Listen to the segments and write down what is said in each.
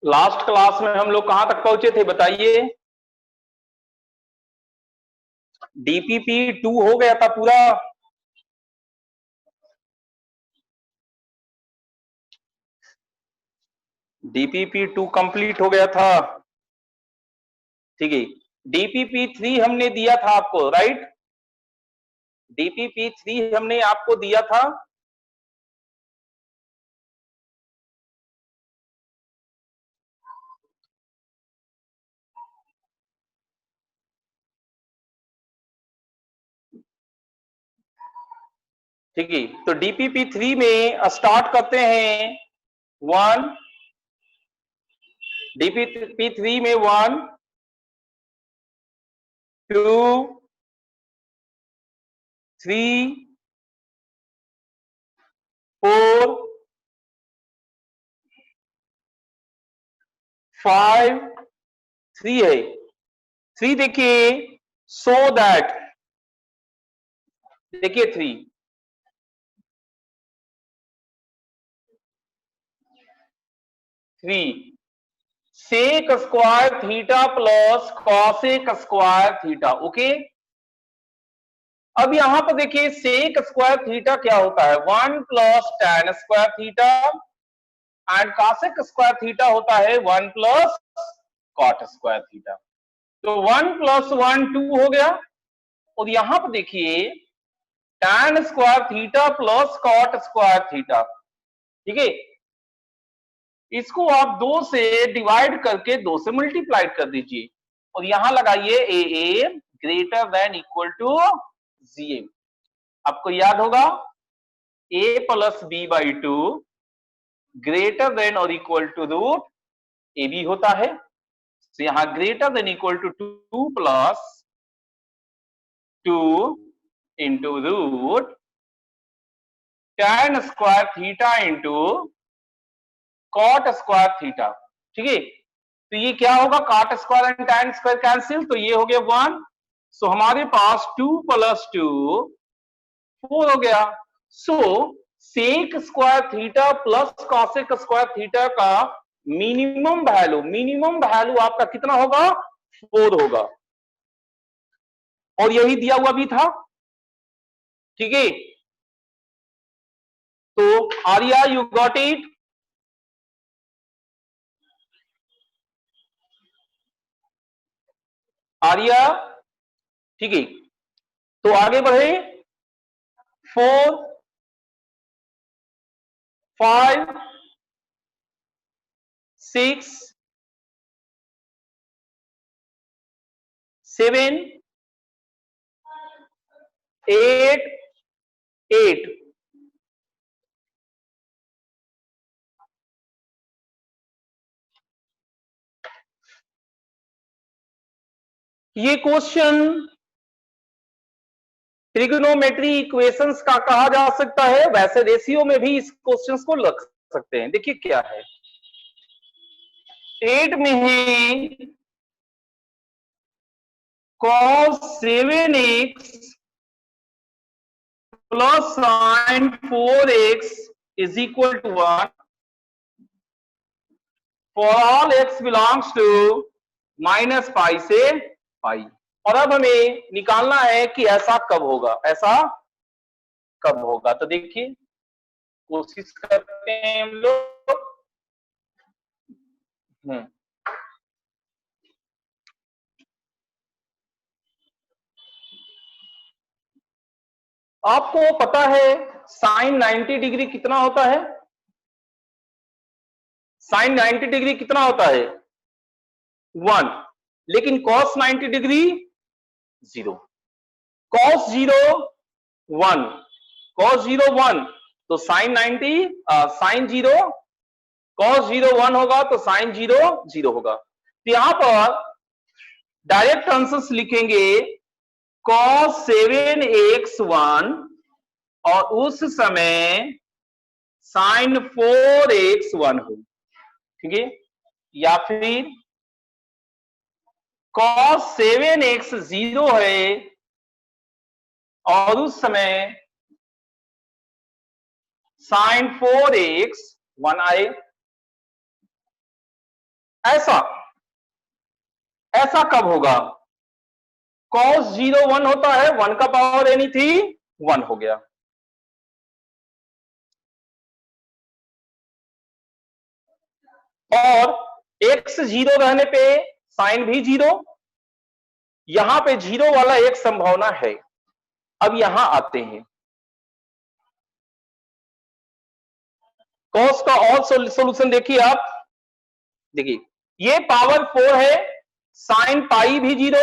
Last class में हम लोग कहां तक पहुंचे थे बताइए? डीपीपी 2 हो गया था पूरा। डीपीपी 2 कंप्लीट हो गया था, ठीक है। डीपीपी 3 हमने दिया था आपको, राइट? डीपीपी 3 हमने आपको दिया था। ठीक है, तो डीपीपी 3 में स्टार्ट करते हैं 1, डीपीपी 3 में 1 2 3 4 5 3 है। 3 देखिए, सो दैट, देखिए 3 sec square theta plus cosec square theta. Okay, अब यहां पर देखिए सेक स्क्वायर थीटा क्या होता है, 1 plus tan square theta, and cosec square theta होता है 1 प्लस कॉट स्क्वायर थीटा। तो 1 प्लस 1 2 हो गया, और यहां पर देखिए tan square theta plus cot square theta, ठीक है। इसको आप 2 से डिवाइड करके 2 से मल्टीप्लाइड कर दीजिए, और यहां लगाइए a greater than equal to जी। आपको याद होगा a plus b by 2 greater than और equal to root a b होता है। तो यहां greater than equal to 2 plus 2 into root tan square theta into cot square theta, ठीक है। तो ये क्या होगा, cot square and tan square cancel, तो ये हो गया 1। सो हमारे पास 2 प्लस 2 4 हो गया। So sec square theta plus cosec square theta का मिनिमम वैल्यू आपका कितना होगा, 4 होगा, और यही दिया हुआ भी था, ठीक है। तो Arya, you got it? Arya, ठीक है। तो आगे बढ़े, 4 5 6 7 8 8। ये क्वेश्चन ट्रिग्नोमेट्री इक्वेशंस का कहा जा सकता है, वैसे रेशियो में भी इस क्वेश्चंस को रख सकते हैं। देखिए क्या है, 8 में है cos 7x plus sin 4x is equal to 1 for all x belongs to minus pi से पाई। और अब हमें निकालना है कि ऐसा कब होगा, ऐसा कब होगा। तो देखिए कोशिश करते हैं हम लोग। आपको पता है साइन 90 डिग्री कितना होता है? साइन 90 डिग्री कितना होता है, 1। लेकिन कॉस 90 डिग्री 0, कॉस 0 1, कॉस 0 1, तो साइन 90 साइन 0, कॉस 0 1 होगा तो साइन 0 0 होगा। तो यहां पर डायरेक्ट आंसर्स लिखेंगे cos 7x1 और उस समय sin 4x1 हो, ठीक है। या फिर cos 7x 0 है और उस समय sin 4x 1 आए। ऐसा ऐसा कब होगा? cos 0 1 होता है, 1 का पावर एनी थी 1 हो गया। और x 0 रहने पे साइन भी 0, यहां पे 0 वाला एक संभावना है। अब यहां आते हैं, cos का और सॉल्यूशन देखिए आप, देखिए ये पावर 4 है, साइन पाई भी 0,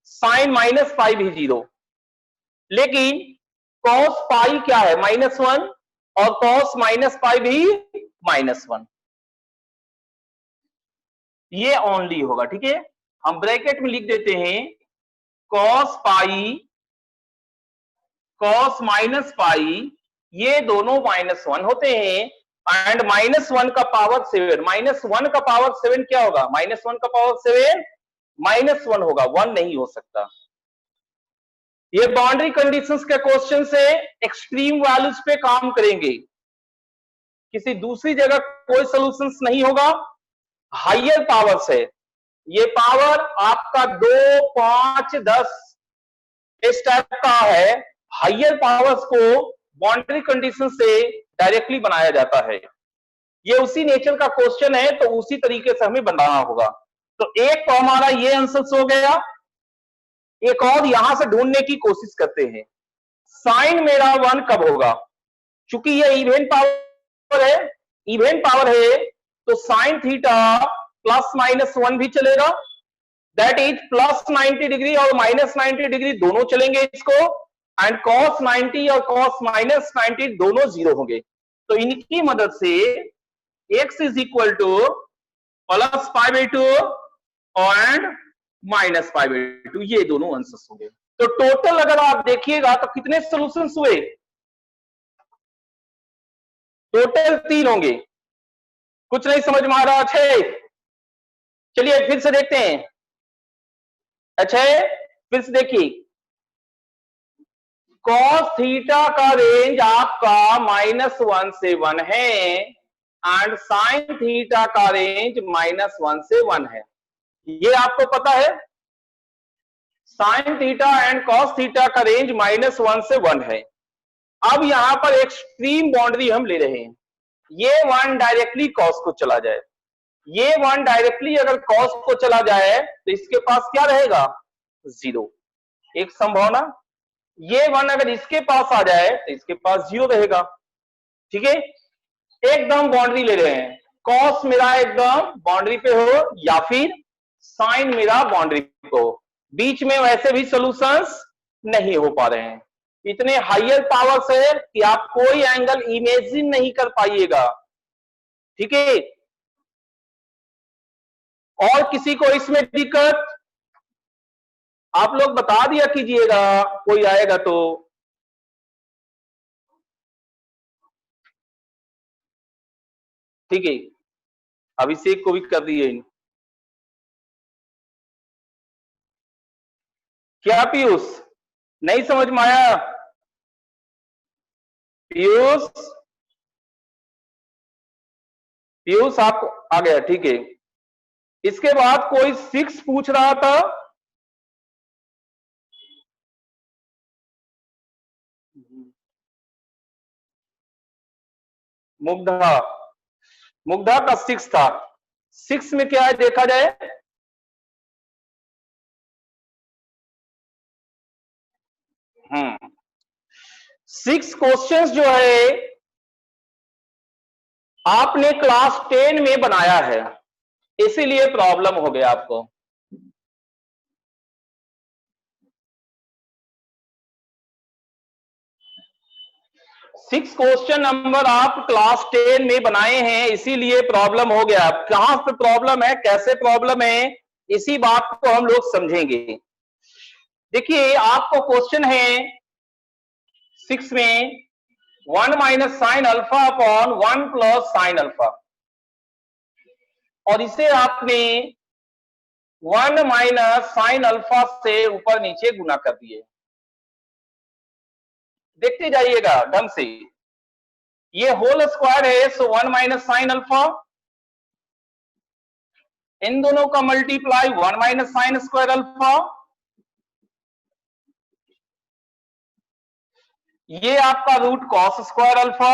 साइन माइनस पाई भी 0, लेकिन cos पाई क्या है? -1, और cos माइनस पाई भी -1। ये ओनली होगा, ठीक है। हम ब्रैकेट में लिख देते हैं cos पाई, cos माइनस पाई, ये दोनों -1 होते हैं, एंड -1 का पावर 7, -1 का पावर 7 क्या होगा? -1 का पावर 7 -1 होगा, 1 नहीं हो सकता। ये बाउंड्री कंडीशंस के क्वेश्चन से एक्सट्रीम वैल्यूज पे काम करेंगे, किसी दूसरी जगह कोई सॉल्यूशंस नहीं होगा। हायर पावर से, ये पावर आपका 2, 5, 10 इस टाइप का है। हायर पावर्स को बाउंड्री कंडीशन से डायरेक्टली बनाया जाता है। ये उसी नेचर का क्वेश्चन है, तो उसी तरीके से हमें बनाना होगा। तो एक तो हमारा ये आंसर हो गया। एक और यहां से ढूंढने की कोशिश करते हैं, साइन मेरा 1 कब होगा? चूंकि ये इवन पावर है, इवन पावर है, तो साइन थीटा +-1 भी चलेगा, दैट इज +90 डिग्री और -90 डिग्री दोनों चलेंगे इसको, एंड cos 90 और cos -90 दोनों 0 होंगे। तो इनकी मदद से x is equal to +π/2 and -π/2, ये दोनों आंसर्स होंगे। तो टोटल अगर आप देखिएगा तो कितने सॉल्यूशंस हुए? टोटल 3 होंगे। कुछ नहीं समझ में आ रहा? अच्छे, चलिए फिर से देखते हैं। अच्छा, फिर से देखिए, cos थीटा का रेंज आपका -1 से 1 है, एंड साइन थीटा का रेंज -1 से 1 है। ये आपको पता है, sine theta and cos theta का रेंज -1 से 1 है। अब यहां पर एक्सट्रीम बाउंड्री हम ले रहे हैं, ये 1 डायरेक्टली cos को चला जाए, ये 1 डायरेक्टली अगर cos को चला जाए तो इसके पास क्या रहेगा? 0, एक संभावना। ये 1 अगर इसके पास आ जाए तो इसके पास 0 रहेगा, ठीक है। एकदम बाउंड्री ले रहे हैं, cos मेरा एकदम बाउंड्री पे हो या फिर साइन मेरा बाउंड्री पे हो, बीच में वैसे भी सॉल्यूशंस नहीं हो पा रहे हैं, इतने हायर पावर से कि आप कोई एंगल इमेजिन नहीं कर पाइएगा, ठीक है। और किसी को इसमें दिक्कत? आप लोग बता दिया कीजिएगा, कोई आएगा तो। ठीक है, अभिषेक को भी कर दिए। क्या पीयूष, नहीं समझ में आया? पीयूष, पीयूष आप आ गया, ठीक है। इसके बाद कोई 6 पूछ रहा था, मुग्धा, मुग्धा का 6 था। 6 में क्या है देखा जाए? हम्म 6 क्वेश्चंस जो है आपने क्लास 10 में बनाया है, इसीलिए प्रॉब्लम हो गया आपको। 6 क्वेश्चन नंबर आप क्लास 10 में बनाए हैं, इसीलिए प्रॉब्लम हो गया। कहां पे प्रॉब्लम है, कैसे प्रॉब्लम है, इसी बात को हम लोग समझेंगे। देखिए, आपको क्वेश्चन है 6 में 1 minus sine alpha upon 1 plus sine alpha, और इसे आपने 1 माइनस साइन अल्फा से ऊपर नीचे गुना कर दिए। देखते जाइएगा ढंग से, ये होल स्क्वायर है, सो 1 माइनस साइन अल्फा, इन दोनों का multiply 1 minus sine square alpha, ये आपका रूट कॉस स्क्वायर अल्फा।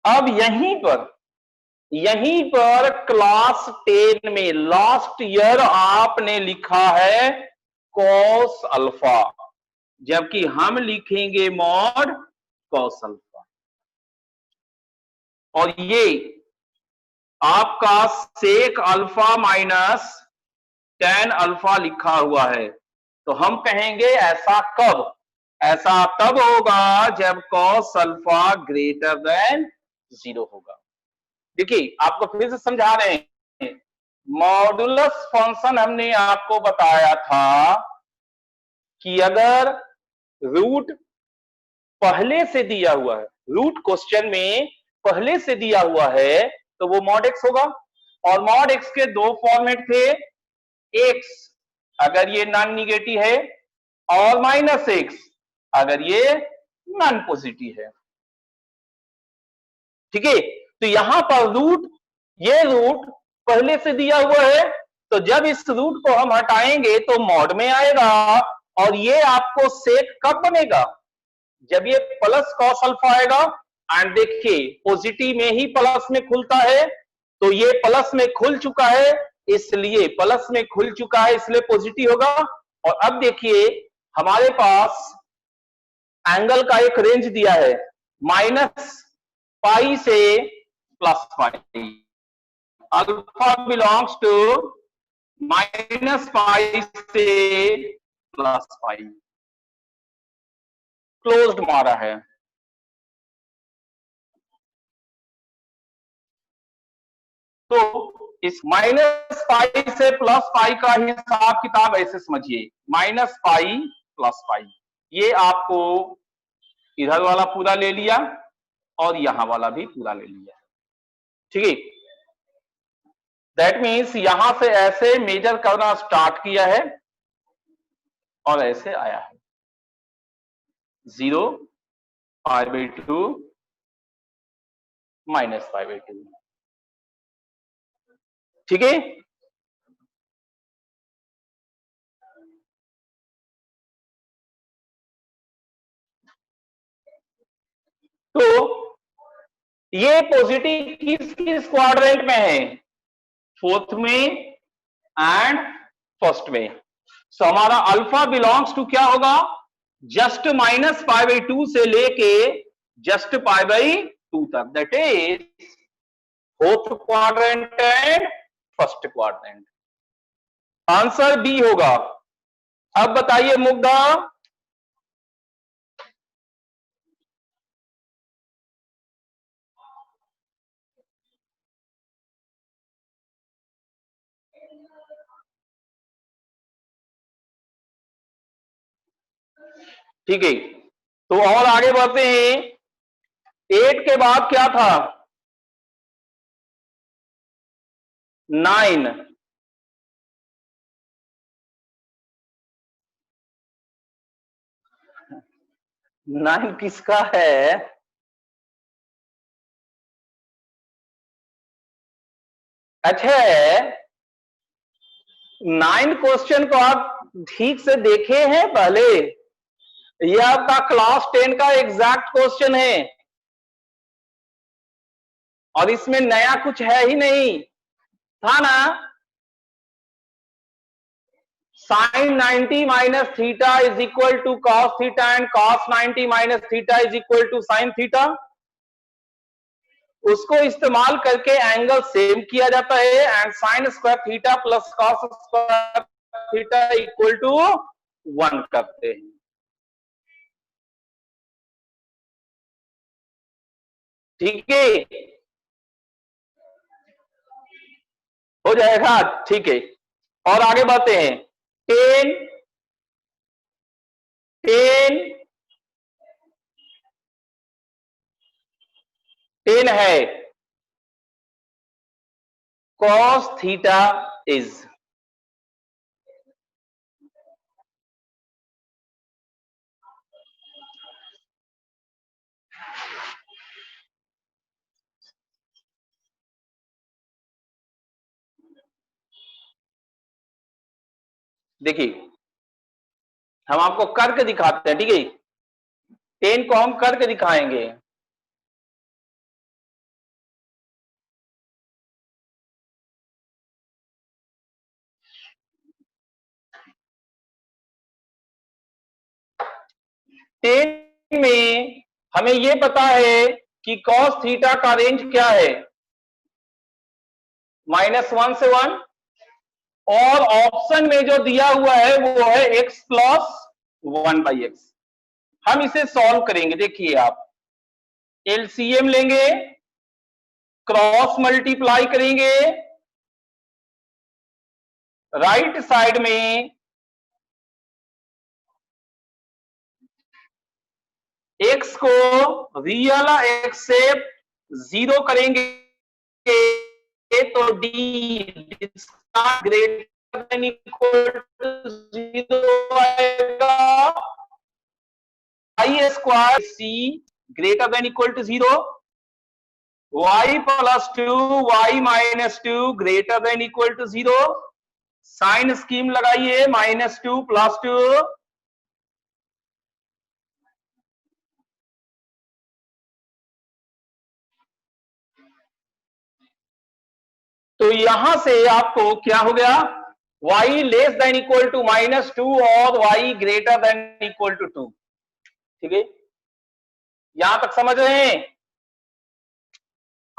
अब यहीं पर क्लास 10 में लास्ट ईयर आपने लिखा है कॉस अल्फा, जबकि हम लिखेंगे मॉड कॉस अल्फा। और ये आपका sec alpha minus tan alpha लिखा हुआ है, तो हम कहेंगे ऐसा कब, ऐसा तब होगा जब कॉस अल्फा ग्रेटर देन 0 होगा। देखिए आपको फिर से समझा रहे हैं, मॉडुलस फंक्शन हमने आपको बताया था कि अगर रूट पहले से दिया हुआ है, रूट क्वेश्चन में पहले से दिया हुआ है, तो वो मॉड एक्स होगा। और मॉड एक्स के दो फॉर्मेट थे, एक्स अगर ये नॉन निगेटिव है, और माइनस एक्स अगर ये नॉन पॉजिटिव है। ठीक है, तो यहां पर रूट, ये रूट पहले से दिया हुआ है, तो जब इस रूट को हम हटाएंगे तो मॉड में आएगा। और ये आपको सेक कब बनेगा, जब ये प्लस कॉस अल्फा आएगा। एंड देखिए पॉजिटिव में ही प्लस में खुलता है, तो ये प्लस में खुल चुका है, इसलिए प्लस में खुल चुका है इसलिए पॉजिटिव होगा। और अब देखिए हमारे पास एंगल का एक रेंज दिया है, माइनस पाई से plus pi, alpha belongs to minus pi से प्लस पाई, क्लोज्ड मारा है। तो इस माइनस पाई से प्लस पाई का हिसाब किताब ऐसे समझिए, माइनस पाई प्लस पाई, ये आपको इधर वाला पूरा ले लिया और यहां वाला भी पूरा ले लिया। ठीक है, दैट मीन्स यहां से ऐसे मेजर करना स्टार्ट किया है और ऐसे आया है 0, पाई बाई 2, माइनस पाई बाई 2। ठीक है, तो ये पॉजिटिव किस क्वाड्रेंट में है, फोर्थ में एंड फर्स्ट में। सो हमारा अल्फा बिलोंग्स टू क्या होगा, जस्ट माइनस पाई बाई 2 से लेके जस्ट पाई बाई 2 तक, that is fourth quadrant and first quadrant. Answer B होगा। अब बताइए मुग्धा, ठीक है, तो और आगे बढ़ते हैं। 8 के बाद क्या था, 9। 9 किसका है, अच्छा है, 9 क्वेश्चन को आप ठीक से देखे हैं पहले, ये आपका क्लास 10 का एग्जैक्ट क्वेश्चन है और इसमें नया कुछ है ही नहीं, था ना। Sine 90 minus theta is equal to cos theta and cos 90 minus theta is equal to sine theta, उसको इस्तेमाल करके एंगल सेम किया जाता है and sine square theta plus cos square theta equal to 1 करते हैं। ठीक है, हो जाएगा, ठीक है। और आगे बढ़ते हैं, 10 10 10 है cos थीटा इज, देखिए हम आपको करके दिखाते हैं, ठीक है, 10 को हम करके दिखाएंगे। टेन में हमें यह पता है कि कॉस थीटा का रेंज क्या है, -1 से 1, और ऑप्शन में जो दिया हुआ है वो है x प्लस 1/x। हम इसे सॉल्व करेंगे। देखिए आप एलसीएम लेंगे, क्रॉस मल्टीप्लाई करेंगे, राइट साइड में x को रियल एक्स से 0 करेंगे तो d greater than equal to 0 आएगा, y square c greater than equal to 0, y plus 2 y minus 2 greater than equal to 0, sign scheme लगाइए, -2 + 2, तो यहां से आपको क्या हो गया, y less than equal to -2 और y greater than equal to 2। ठीक है, यहां तक समझ रहे हैं?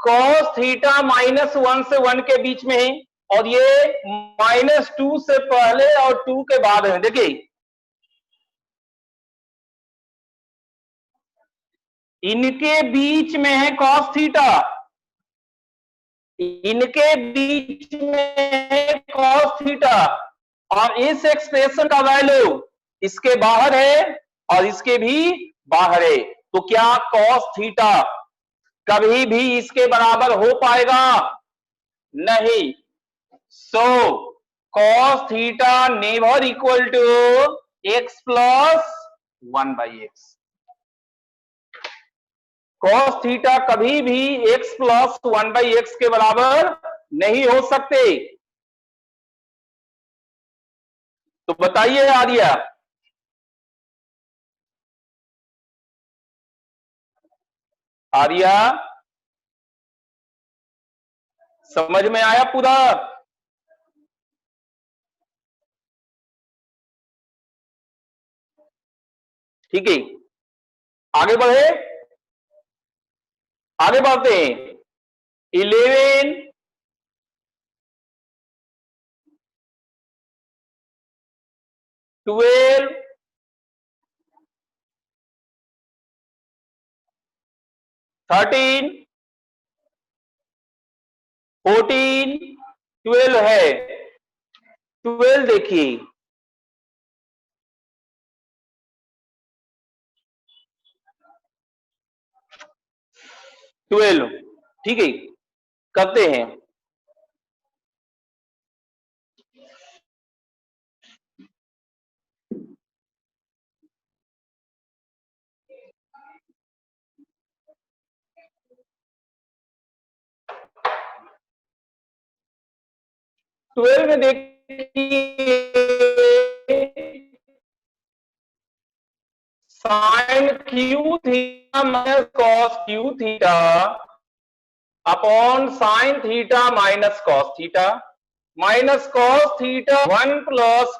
cos थीटा -1 से 1 के बीच में है और ये -2 से पहले और 2 के बाद है। देखिए इनके बीच में है cos थीटा, इनके बीच में है cos थीटा, और इस एक्सप्रेशन का वैल्यू इसके बाहर है और इसके भी बाहर है। तो क्या cos थीटा कभी भी इसके बराबर हो पाएगा? नहीं। So cos theta never equal to x plus 1/x। cos theta कभी भी x प्लस 1/x के बराबर नहीं हो सकते। तो बताइए आर्या, आर्या समझ में आया पूरा? ठीक है, आगे बढ़े, आगे बढ़ते हैं। 11, 12, 13, 14, 12 है। 12 देखिए, ठीक है, करते हैं। ट्वेल्व में देखिए sine cube theta minus cos cube theta upon sine theta minus cos theta, minus cos theta 1 plus